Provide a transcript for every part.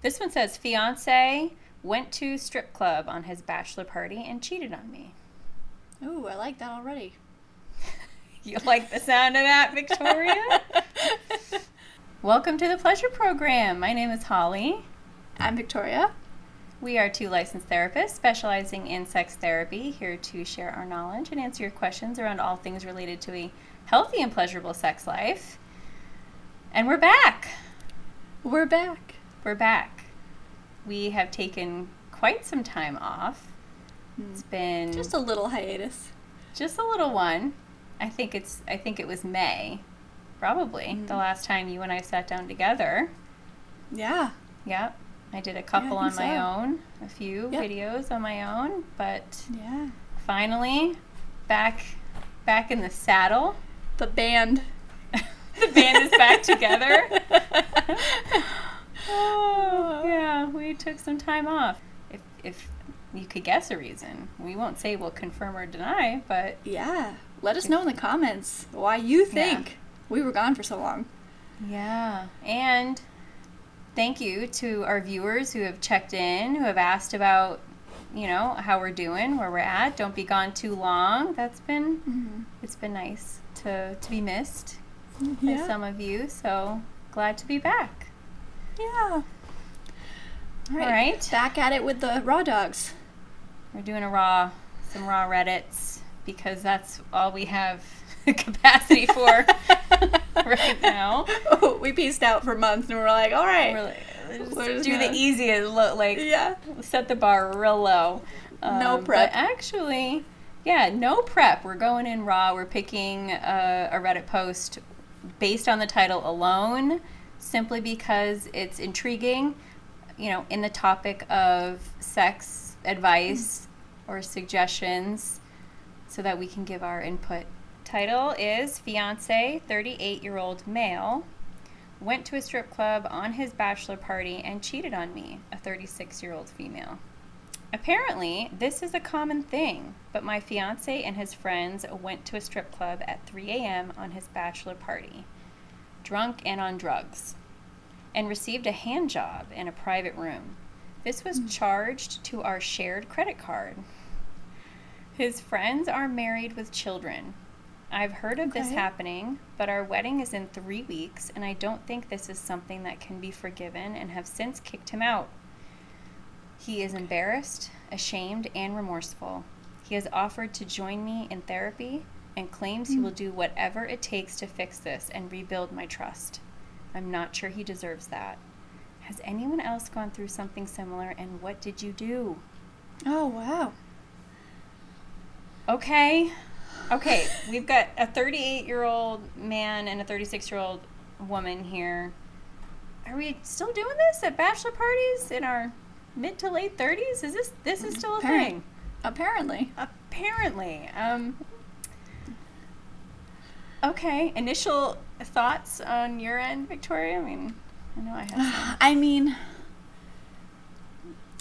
This one says, Fiance went to strip club on his bachelor party and cheated on me. Ooh, I like that already. You like the sound of that, Victoria? Welcome to the Pleasure Program. My name is Holly. I'm Victoria. We are two licensed therapists specializing in sex therapy, here to share our knowledge and answer your questions around all things related to a healthy and pleasurable sex life. And we're back. We're back. We're back. We have taken quite some time off. It's been Just a little hiatus. just a little one. I think it was May, probably, the last time you and I sat down together. Yeah. Yep. I did a couple on my own, a few Yep. videos on my own, but Yeah. finally back in the saddle. The band. The band is back together. Oh, yeah, we took some time off. If you could guess a reason, we won't say we'll confirm or deny, but Yeah. Let us know in the comments why you think we were gone for so long. yeah. And thank you to our viewers who have checked in, who have asked about, how we're doing, where we're at. Don't be gone too long. It's been nice to be missed by some of you. So glad to be back. Yeah. All right. Back at it with the raw dogs. We're doing some raw Reddits because that's all we have capacity for right now. Oh, we pieced out for months and we're like, all right. We're just do the easiest, set the bar real low. No prep. But actually, no prep. We're going in raw. We're picking a Reddit post based on the title alone, simply because it's intriguing, in the topic of sex advice or suggestions so that we can give our input. Title is Fiance, 38-year-old male, went to a strip club on his bachelor party and cheated on me, a 36-year-old female. Apparently, this is a common thing, but my fiance and his friends went to a strip club at 3 a.m. on his bachelor party, drunk and on drugs, and received a hand job in a private room. This was charged to our shared credit card. His friends are married with children. I've heard of this happening, but our wedding is in 3 weeks, and I don't think this is something that can be forgiven and have since kicked him out. He is embarrassed, ashamed, and remorseful. He has offered to join me in therapy and claims he will do whatever it takes to fix this and rebuild my trust. I'm not sure he deserves that. Has anyone else gone through something similar, and what did you do? Oh, wow. Okay, we've got a 38-year-old man and a 36-year-old woman here. Are we still doing this at bachelor parties in our mid to late 30s? This is still a thing? Apparently. Okay, initial thoughts on your end, Victoria? I mean, I know I have some.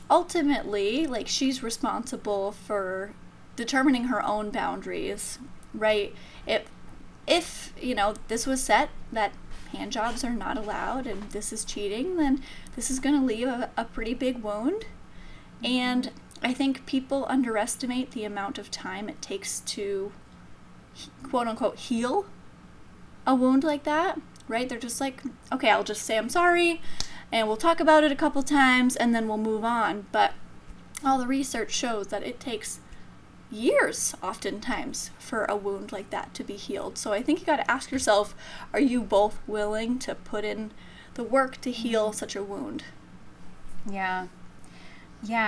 Ultimately, she's responsible for determining her own boundaries, right? If this was set that hand jobs are not allowed and this is cheating, then this is going to leave a pretty big wound. And I think people underestimate the amount of time it takes to quote-unquote heal a wound like that, right? They're just like, okay, I'll just say I'm sorry and we'll talk about it a couple times and then we'll move on. But all the research shows that it takes years oftentimes for a wound like that to be healed. So I think you got to ask yourself, are you both willing to put in the work to heal such a wound? Yeah,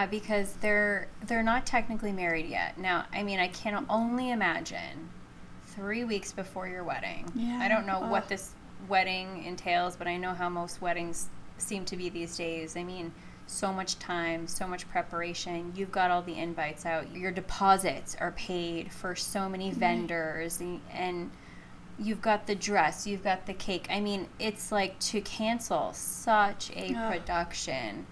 because they're not technically married yet. Now, I mean, I can only imagine 3 weeks before your wedding. Yeah. I don't know what this wedding entails, but I know how most weddings seem to be these days. I mean, so much time, so much preparation. You've got all the invites out. Your deposits are paid for so many vendors, and you've got the dress, you've got the cake. I mean, it's like to cancel such a production.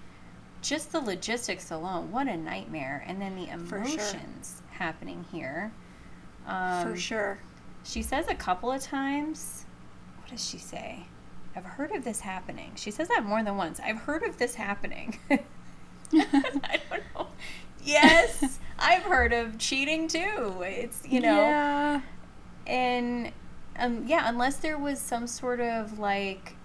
Just the logistics alone, what a nightmare. And then the emotions happening here. For sure. She says a couple of times, what does she say? I've heard of this happening. She says that more than once. I've heard of this happening. I don't know. Yes, I've heard of cheating too. It's, Yeah. and yeah, unless there was some sort of like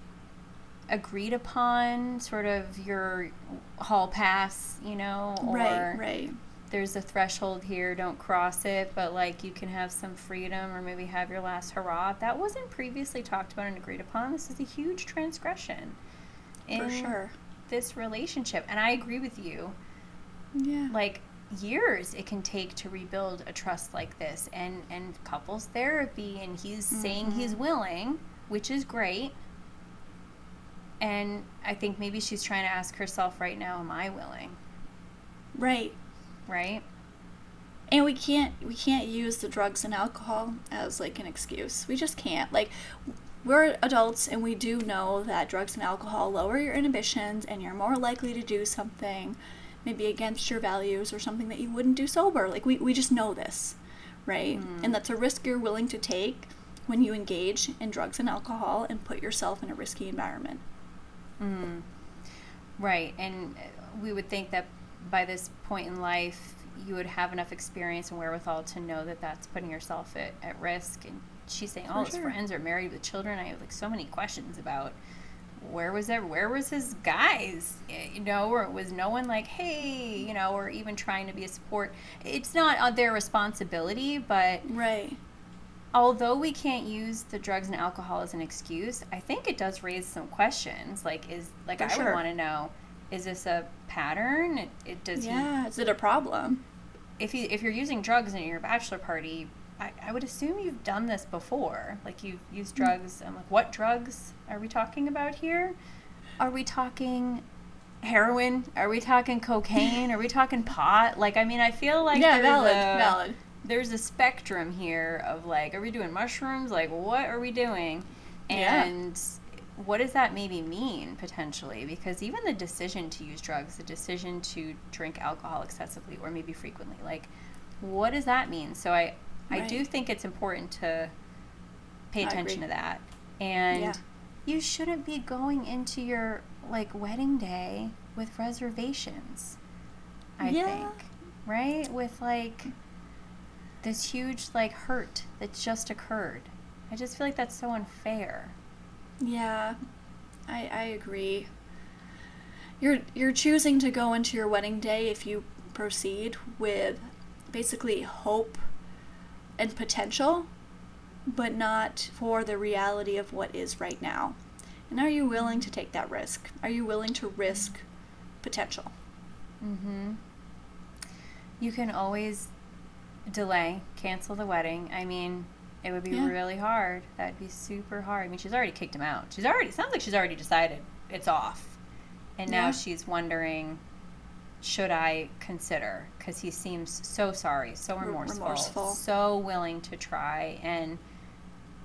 agreed upon sort of your hall pass, or Right. there's a threshold here, don't cross it, but like you can have some freedom or maybe have your last hurrah. That wasn't previously talked about and agreed upon. This is a huge transgression in For sure. this relationship. And I agree with you. Yeah. Like years it can take to rebuild a trust like this, and couples therapy, and he's saying he's willing, which is great. And I think maybe she's trying to ask herself right now, am I willing? Right. And we can't use the drugs and alcohol as like an excuse. We just can't. Like, we're adults and we do know that drugs and alcohol lower your inhibitions and you're more likely to do something maybe against your values or something that you wouldn't do sober. Like, we just know this, right? And that's a risk you're willing to take when you engage in drugs and alcohol and put yourself in a risky environment. Right. And we would think that by this point in life, you would have enough experience and wherewithal to know that that's putting yourself at risk. And she's saying all his friends are married with children. I have like so many questions about where was his guys, or was no one like, hey, or even trying to be a support. It's not their responsibility, but Right. although we can't use the drugs and alcohol as an excuse, I think it does raise some questions. Like, would want to know, is this a pattern? Is it a problem? If you're using drugs in your bachelor party, I would assume you've done this before. Like, you've used drugs. I'm like, what drugs are we talking about here? Are we talking heroin? Are we talking cocaine? Are we talking pot? Like, I mean, I feel like valid. There's a spectrum here of like, are we doing mushrooms? Like, what are we doing? And what does that maybe mean potentially? Because even the decision to use drugs, the decision to drink alcohol excessively or maybe frequently, like, what does that mean? So I do think it's important to pay attention to that. And you shouldn't be going into your like wedding day with reservations, I think, right? With like this huge like hurt that just occurred. I just feel like that's so unfair. Yeah, I agree. You're choosing to go into your wedding day if you proceed with basically hope and potential, but not for the reality of what is right now. And are you willing to take that risk? Are you willing to risk potential? You can always delay, cancel the wedding. I mean, it would be really hard. That'd be super hard. I mean, she's already kicked him out. Sounds like she's already decided it's off. And now she's wondering, should I consider? Because he seems so sorry, so remorseful, so willing to try. And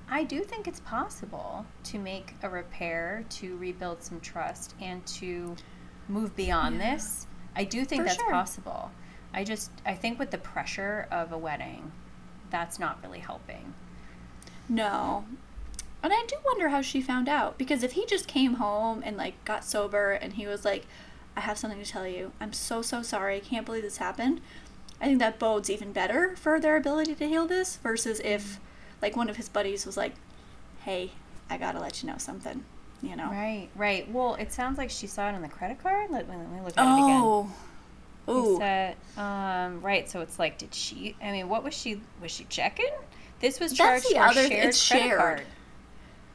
I do think it's possible to make a repair, to rebuild some trust, and to move beyond this. I do think that's possible. I think with the pressure of a wedding, that's not really helping. No. And I do wonder how she found out. Because if he just came home and, like, got sober and he was like, I have something to tell you. I'm so sorry. I can't believe this happened. I think that bodes even better for their ability to heal this versus if, like, one of his buddies was like, hey, I gotta let you know something, Right. Well, it sounds like she saw it on the credit card. Let me look at it again. Ooh. Said, right, so it's like, what was she checking? This was charged to a shared credit card.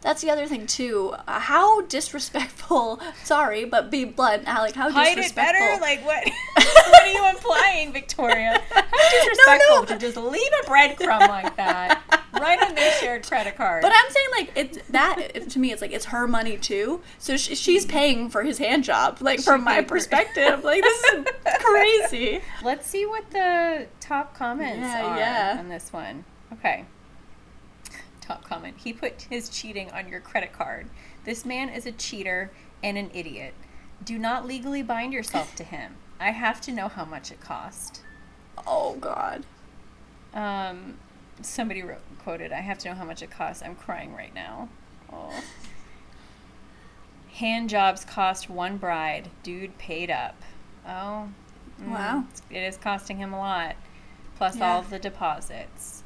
That's the other thing, too. How disrespectful, sorry, but be blunt, Alec, how disrespectful. Hide it better? Like, what? What are you implying, Victoria? How disrespectful to just leave a breadcrumb like that right on their shared credit card. But I'm saying, like, to me, it's like, it's her money, too. So she's paying for his hand job, like, from my perspective. Like, this is crazy. Let's see what the top comments are on this one. Okay. Top comment. He put his cheating on your credit card. This man is a cheater and an idiot. Do not legally bind yourself to him. I have to know how much it cost. Oh, God. Somebody quoted, I have to know how much it costs. I'm crying right now. Oh. Hand jobs cost one bride. Dude paid up. Oh. Wow. It is costing him a lot. Plus all of the deposits.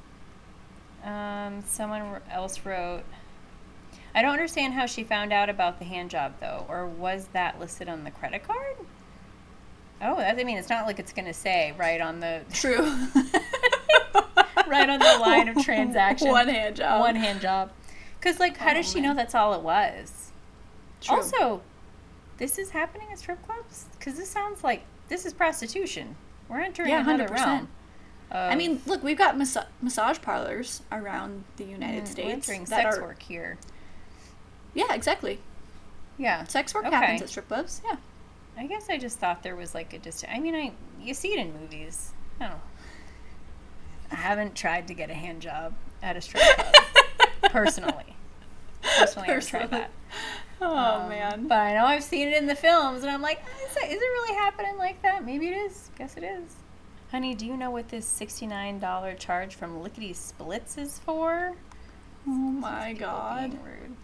Someone else wrote, I don't understand how she found out about the hand job, though. Or was that listed on the credit card? Oh, I mean, it's not like it's going to say right on the... True. right on the line of transaction. One hand job. One hand job. Because, like, how does she know that's all it was? True. Also, this is happening at strip clubs? Because this sounds like... This is prostitution. We're entering another 100%. realm. I mean, look, we've got massage parlors around the United States. We're entering that sex are, work here. Yeah, exactly. Yeah. Sex work happens at strip clubs. Yeah. I guess I just thought there was like a I mean, you see it in movies. I don't know. I haven't tried to get a hand job at a strip club. Personally, I haven't tried that. Oh, man. But I know I've seen it in the films, and I'm like, is it really happening like that? Maybe it is. Guess it is. Honey, do you know what this $69 charge from Lickety Splits is for? Oh, my God. Being rude.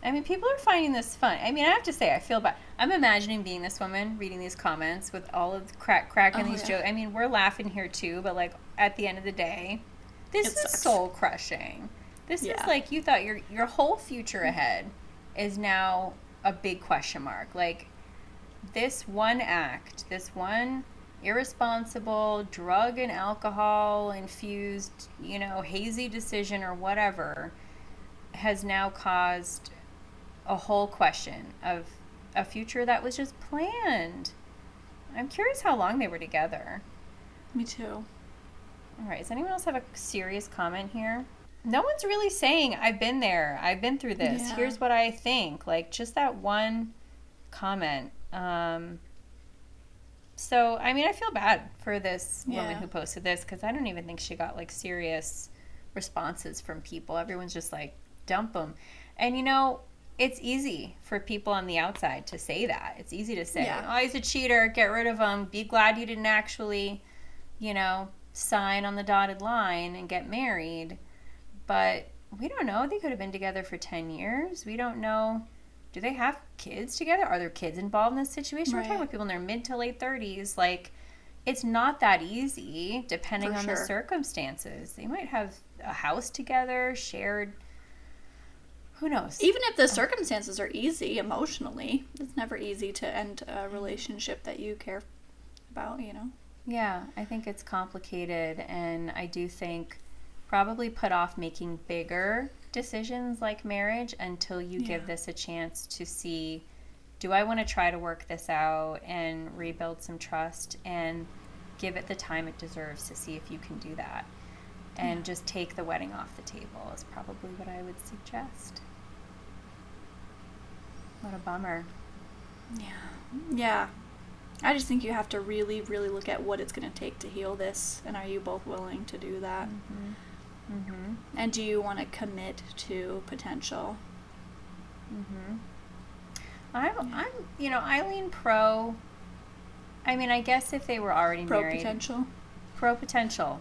I mean, people are finding this fun. I mean, I have to say, I feel bad. I'm imagining being this woman, reading these comments with all of the cracking these jokes. I mean, we're laughing here too, but like at the end of the day, this is soul crushing. This is like you thought your whole future ahead is now a big question mark. Like this one act, this one irresponsible drug and alcohol infused, hazy decision or whatever has now caused a whole question of a future that was just planned. I'm curious how long they were together. Me too. All right, does anyone else have a serious comment here? No one's really saying, I've been there, I've been through this, here's what I think. Like, just that one comment. So, I mean, I feel bad for this woman who posted this, because I don't even think she got, like, serious responses from people. Everyone's just like, dump them. And, it's easy for people on the outside to say that. It's easy to say, oh, he's a cheater, get rid of him, be glad you didn't actually, sign on the dotted line and get married. But we don't know. They could have been together for 10 years. We don't know. Do they have kids together? Are there kids involved in this situation? We're talking about people in their mid to late 30s. Like, it's not that easy, depending on the circumstances. They might have a house together, shared... Who knows? Even if the circumstances are easy emotionally, it's never easy to end a relationship that you care about, Yeah, I think it's complicated, and I do think probably put off making bigger decisions like marriage until you give this a chance to see, do I want to try to work this out and rebuild some trust and give it the time it deserves to see if you can do that. And just take the wedding off the table is probably what I would suggest. What a bummer. Yeah. I just think you have to really, really look at what it's going to take to heal this, and are you both willing to do that? And do you want to commit to potential? I lean pro. I mean, I guess if they were already married. Pro potential.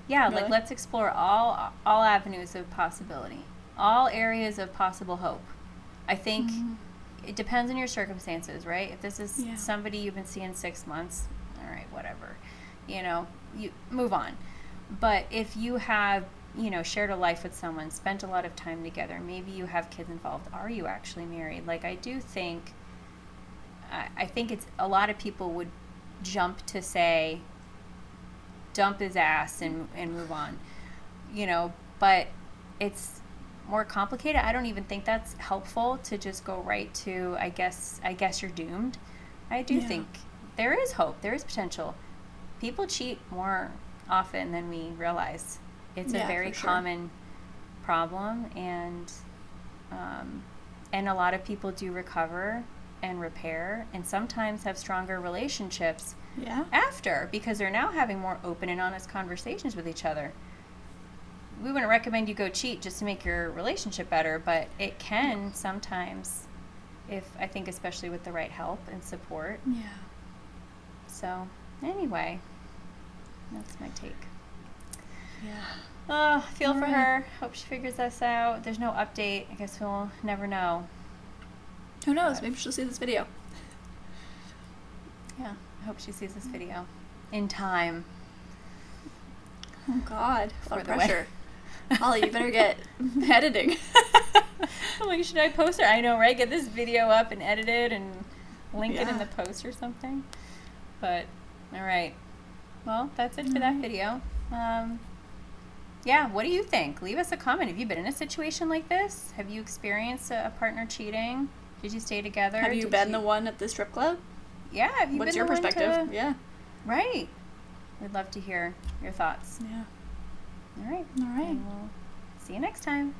Yeah, really? Like let's explore all avenues of possibility, all areas of possible hope. I think it depends on your circumstances, right? If this is somebody you've been seeing 6 months, all right, whatever, you move on. But if you have, shared a life with someone, spent a lot of time together, maybe you have kids involved, are you actually married? Like, I do think, I think it's, a lot of people would jump to say, dump his ass and move on, but it's more complicated. I don't even think that's helpful to just go right to, I guess you're doomed. I do think there is hope. There is potential. People cheat more often than we realize. It's a very common problem, and a lot of people do recover and repair, and sometimes have stronger relationships after, because they're now having more open and honest conversations with each other. We wouldn't recommend you go cheat just to make your relationship better, but it can sometimes, I think especially with the right help and support. Yeah. So, anyway, that's my take. Yeah. Feel for her. Hope she figures this out. There's no update. I guess we'll never know. Who knows? Maybe she'll see this video. Yeah, I hope she sees this video in time. Oh, God. A lot of For the pressure. Holly, you better get editing. I'm like, should I post it? I know, right? Get this video up and edit it and link it in Yeah. the post or something. But, all right. Well, that's it for that video. Yeah, what do you think? Leave us a comment. Have you been in a situation like this? Have you experienced a partner cheating? Did you stay together? Have you been the one at the strip club? Yeah, have you What's been your the one perspective? to- Yeah. Right. We'd love to hear your thoughts. Yeah. All right. All right. And we'll see you next time.